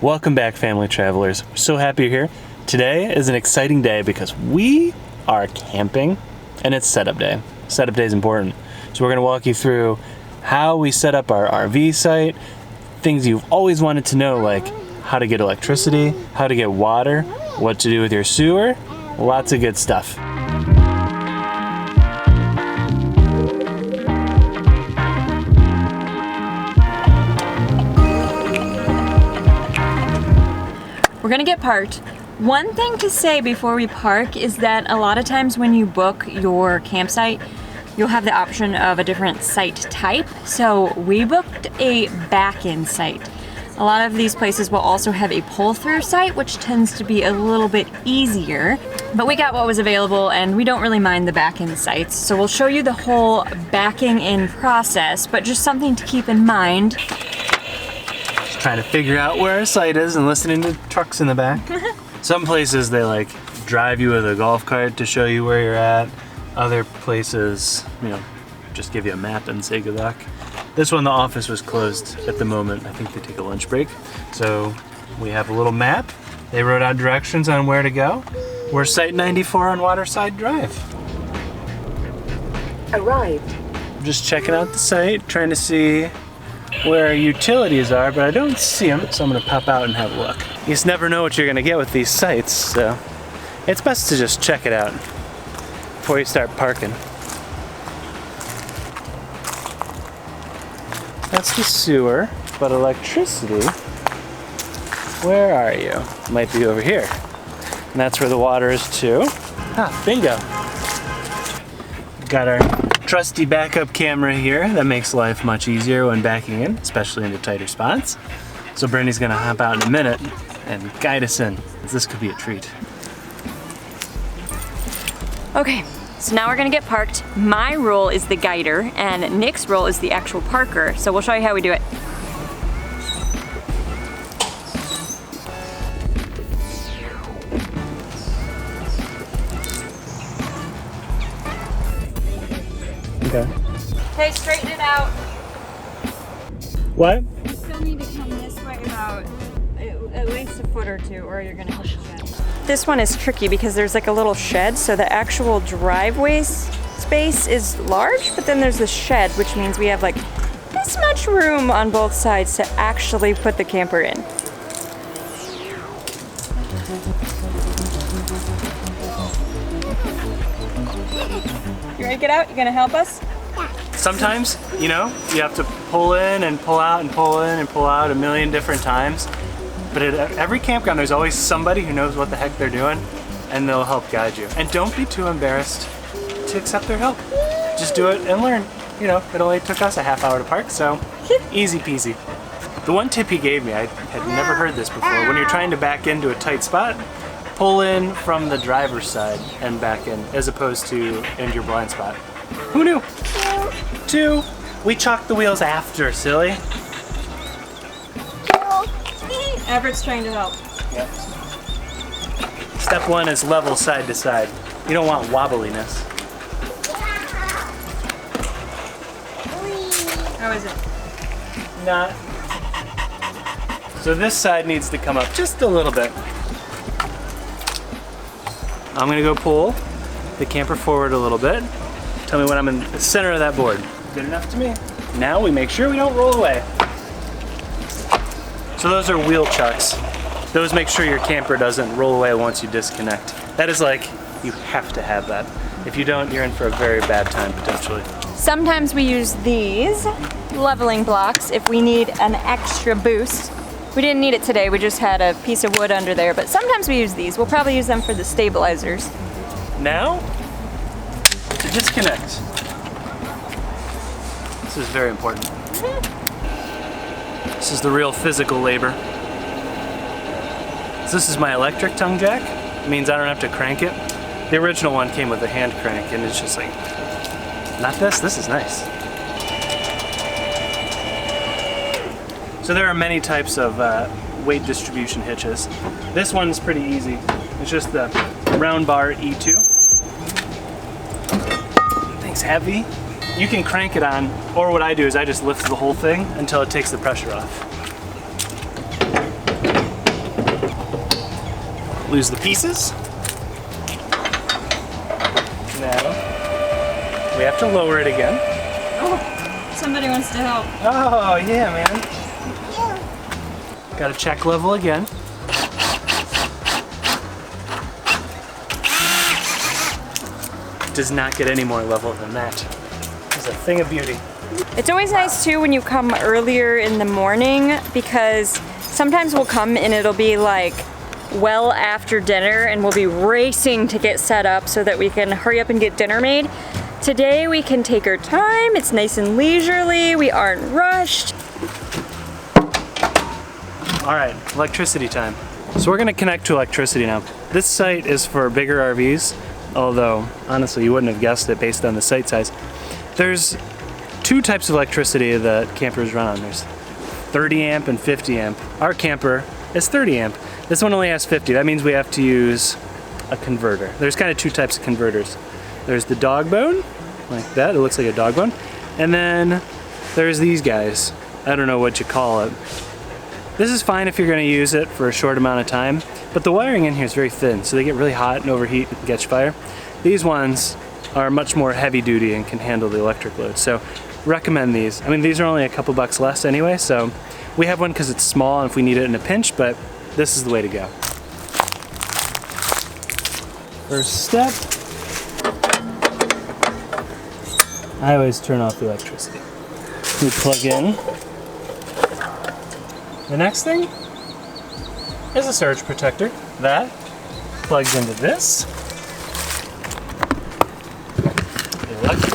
Welcome back, family travelers. So happy you're here. Today is an exciting day because we are camping and it's setup day. Setup day is important. So we're gonna walk you through how we set up our RV site, things you've always wanted to know, like how to get electricity, how to get water, what to do with your sewer, lots of good stuff. We're gonna get parked. One thing to say before we park is that a lot of times when you book your campsite, you'll have the option of a different site type. So we booked a back-in site. A lot of these places will also have a pull-through site, which tends to be a little bit easier. But we got what was available and we don't really mind the back-in sites. So we'll show you the whole backing in process, but just something to keep in mind. Trying to figure out where our site is and listening to trucks in the back. Some places they like drive you with a golf cart to show you where you're at. Other places, just give you a map and say good luck. This one, the office was closed at the moment. I think they take a lunch break. So we have a little map. They wrote out directions on where to go. We're site 94 on Waterside Drive. Arrived. I'm just checking out the site, trying to see where utilities are, but I don't see them, so I'm gonna pop out and have a look. You just never know what you're gonna get with these sites, so it's best to just check it out before you start parking. That's the sewer, but electricity, where are you? Might be over here. And that's where the water is too. Ah, bingo. Got our trusty backup camera here that makes life much easier when backing in, especially into tighter spots. So Brittany's gonna hop out in a minute and guide us in. This could be a treat. Okay, so now we're gonna get parked. My role is the guider and Nick's role is the actual parker. So we'll show you how we do it. Okay, straighten it out. What? You still need to come this way about at least a foot or two, or you're gonna hit the shed. This one is tricky because there's like a little shed, so the actual driveway space is large, but then there's the shed, which means we have like this much room on both sides to actually put the camper in. You ready to get out? You gonna help us? Sometimes, you have to pull in and pull out and pull in and pull out a million different times. But at every campground, there's always somebody who knows what the heck they're doing and they'll help guide you. And don't be too embarrassed to accept their help. Just do it and learn. It only took us a half hour to park, so easy peasy. The one tip he gave me, I had never heard this before. When you're trying to back into a tight spot, pull in from the driver's side and back in, as opposed to into your blind spot. Who knew? Two. We chalked the wheels after, silly. Everett's trying to help. Yep. Step one is level side to side. You don't want wobbliness. How is it? Not. So this side needs to come up just a little bit. I'm gonna go pull the camper forward a little bit. Tell me when I'm in the center of that board. Good enough to me. Now we make sure we don't roll away. So those are wheel chucks. Those make sure your camper doesn't roll away once you disconnect. That is like, you have to have that. If you don't, you're in for a very bad time potentially. Sometimes we use these leveling blocks if we need an extra boost. We didn't need it today, we just had a piece of wood under there, but sometimes we use these. We'll probably use them for the stabilizers. Now, to disconnect. This is very important. This is the real physical labor. So this is my electric tongue jack. It means I don't have to crank it. The original one came with a hand crank and it's just like, not this, this is nice. So there are many types of weight distribution hitches. This one's pretty easy. It's just the round bar E2. Thing's heavy. You can crank it on, or what I do is I just lift the whole thing until it takes the pressure off. lose the pieces. Now, we have to lower it again. Oh, somebody wants to help. Oh, yeah, man. Got to check level again. Does not get any more level than that. It's a thing of beauty. It's always nice too when you come earlier in the morning, because sometimes we'll come and it'll be like well after dinner and we'll be racing to get set up so that we can hurry up and get dinner made. Today we can take our time, it's nice and leisurely, we aren't rushed. All right, electricity time. So we're gonna connect to electricity now. This site is for bigger RVs, although honestly you wouldn't have guessed it based on the site size. There's two types of electricity that campers run on. There's 30 amp and 50 amp. Our camper is 30 amp. This one only has 50. That means we have to use a converter. There's kind of two types of converters. There's the dog bone, like that. It looks like a dog bone. And then there's these guys. I don't know what you call it. This is fine if you're going to use it for a short amount of time, but the wiring in here is very thin, so they get really hot and overheat and catch fire. These ones are much more heavy duty and can handle the electric load. So recommend these. I mean, these are only a couple bucks less anyway, so we have one because it's small and if we need it in a pinch, but this is the way to go. First step, I always turn off the electricity. We plug in. The next thing is a surge protector. That plugs into this. The electric.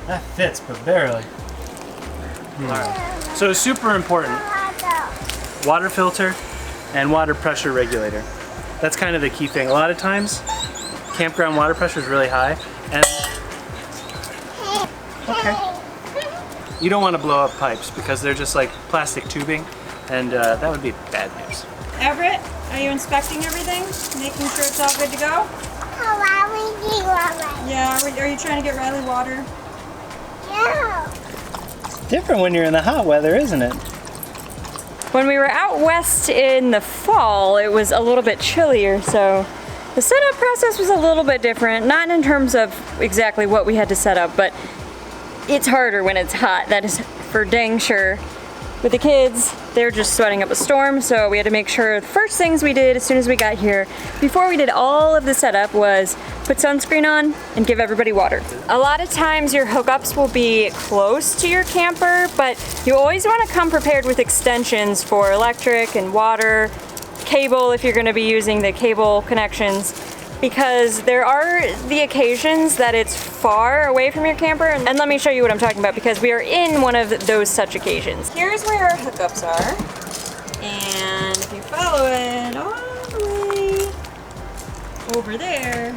That fits, but barely. Alright, so super important. Water filter and water pressure regulator. That's kind of the key thing. A lot of times, campground water pressure is really high, and okay. You don't want to blow up pipes because they're just like plastic tubing, and that would be bad news. Everett, are you inspecting everything? Making sure it's all good to go? Yeah, are you trying to get Riley water? It's different when you're in the hot weather, isn't it? When we were out west in the fall, it was a little bit chillier, so the setup process was a little bit different. Not in terms of exactly what we had to set up, but it's harder when it's hot. That is for dang sure. With the kids, they're just sweating up a storm, so we had to make sure the first things we did as soon as we got here, before we did all of the setup, was put sunscreen on and give everybody water. A lot of times your hookups will be close to your camper, but you always want to come prepared with extensions for electric and water, cable if you're going to be using the cable connections, because there are the occasions that it's far away from your camper. And let me show you what I'm talking about, because we are in one of those such occasions. Here's where our hookups are. And if you follow it all the way over there,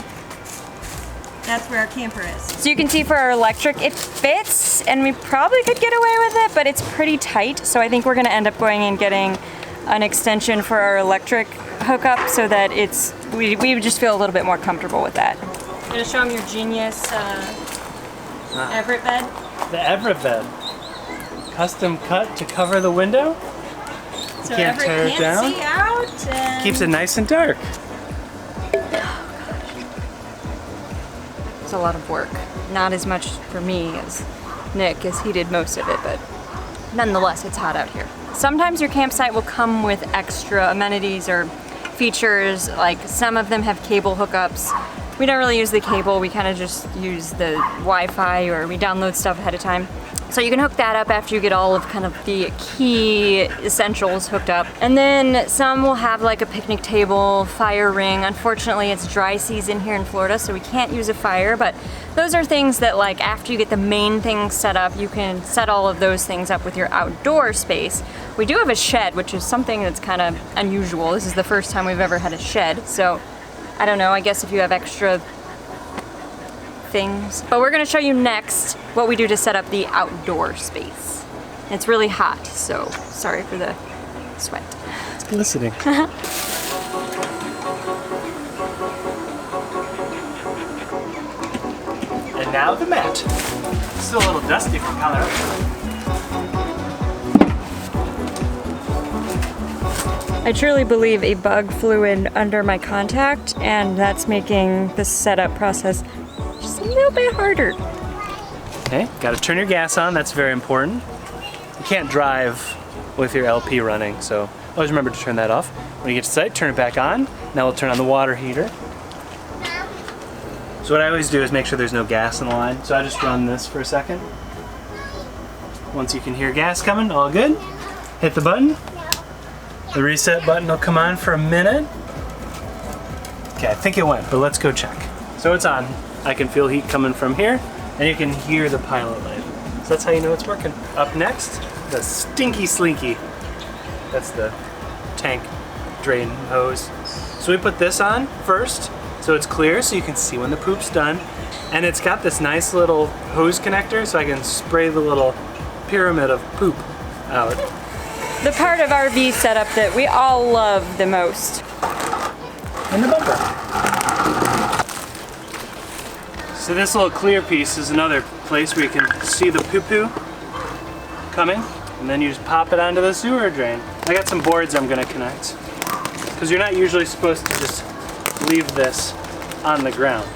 that's where our camper is. So you can see for our electric, it fits, and we probably could get away with it, but it's pretty tight. So I think we're gonna end up going and getting an extension for our electric hookup so that we just feel a little bit more comfortable with that. I'm gonna show them your genius Everett bed. The Everett bed. Custom cut to cover the window. So Can't Everett tear it can't down. see out. And Keeps it nice and dark. it's a lot of work. Not as much for me as Nick, as he did most of it, but nonetheless, it's hot out here. Sometimes your campsite will come with extra amenities or features, like some of them have cable hookups. We don't really use the cable, we kind of just use the Wi-Fi, or we download stuff ahead of time. So you can hook that up after you get all of kind of the key essentials hooked up. And then some will have like a picnic table, fire ring. Unfortunately, it's dry season here in Florida, so we can't use a fire, but those are things that, like, after you get the main things set up, you can set all of those things up with your outdoor space. We do have a shed, which is something that's kind of unusual. This is the first time we've ever had a shed, so I don't know, I guess if you have extra things. But we're gonna show you next what we do to set up the outdoor space. It's really hot, so sorry for the sweat. It's glistening. And now the mat. Still a little dusty from Colorado. I truly believe a bug flew in under my contact, and that's making the setup process just a little bit harder. Okay, gotta turn your gas on, that's very important. You can't drive with your LP running, so always remember to turn that off. When you get to site, turn it back on. Now we'll turn on the water heater. So what I always do is make sure there's no gas in the line. So I just run this for a second. Once you can hear gas coming, all good. Hit the button. The reset button will come on for a minute. Okay, I think it went, but let's go check. So it's on. I can feel heat coming from here, and you can hear the pilot light. So that's how you know it's working. Up next, the stinky slinky. That's the tank drain hose. So we put this on first, so it's clear, so you can see when the poop's done. And it's got this nice little hose connector, so I can spray the little pyramid of poop out. The part of RV setup that we all love the most. And the bumper. So this little clear piece is another place where you can see the poo-poo coming, and then you just pop it onto the sewer drain. I got some boards I'm gonna connect, because you're not usually supposed to just leave this on the ground.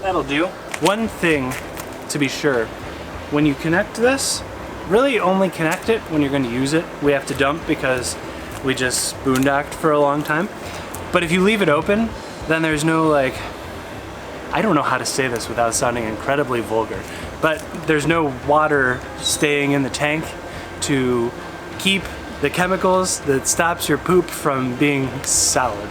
That'll do. One thing to be sure, when you connect this, really only connect it when you're going to use it. We have to dump because we just boondocked for a long time. But if you leave it open, then there's no like, I don't know how to say this without sounding incredibly vulgar, but there's no water staying in the tank to keep the chemicals that stops your poop from being solid.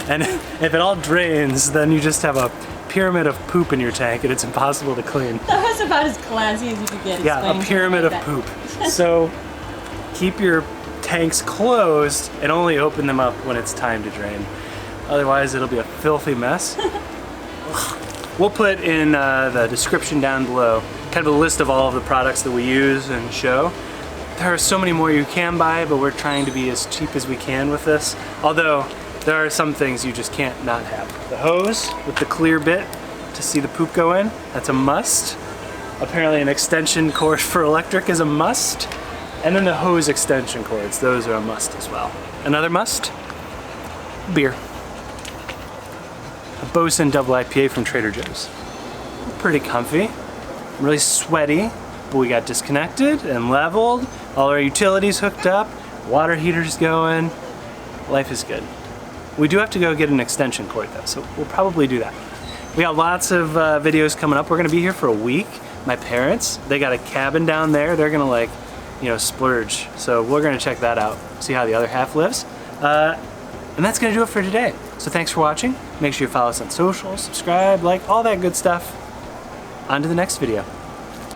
And if it all drains, then you just have a pyramid of poop in your tank and it's impossible to clean. That was about as classy as you could get. Yeah, a pyramid of poop. So keep your tanks closed and only open them up when it's time to drain. Otherwise it'll be a filthy mess. We'll put in the description down below kind of a list of all of the products that we use and show. There are so many more you can buy, but we're trying to be as cheap as we can with this. Although there are some things you just can't not have. The hose with the clear bit to see the poop go in, that's a must. Apparently an extension cord for electric is a must. And then the hose extension cords, those are a must as well. Another must, beer. A Bosun double IPA from Trader Joe's. Pretty comfy, really sweaty, but we got disconnected and leveled, all our utilities hooked up, water heaters going, life is good. We do have to go get an extension cord though, so we'll probably do that. We got lots of videos coming up. We're gonna be here for a week. My parents, they got a cabin down there. They're gonna like, you know, splurge. So we're gonna check that out, see how the other half lives. And that's gonna do it for today. So thanks for watching. Make sure you follow us on social, subscribe, like, all that good stuff. On to the next video.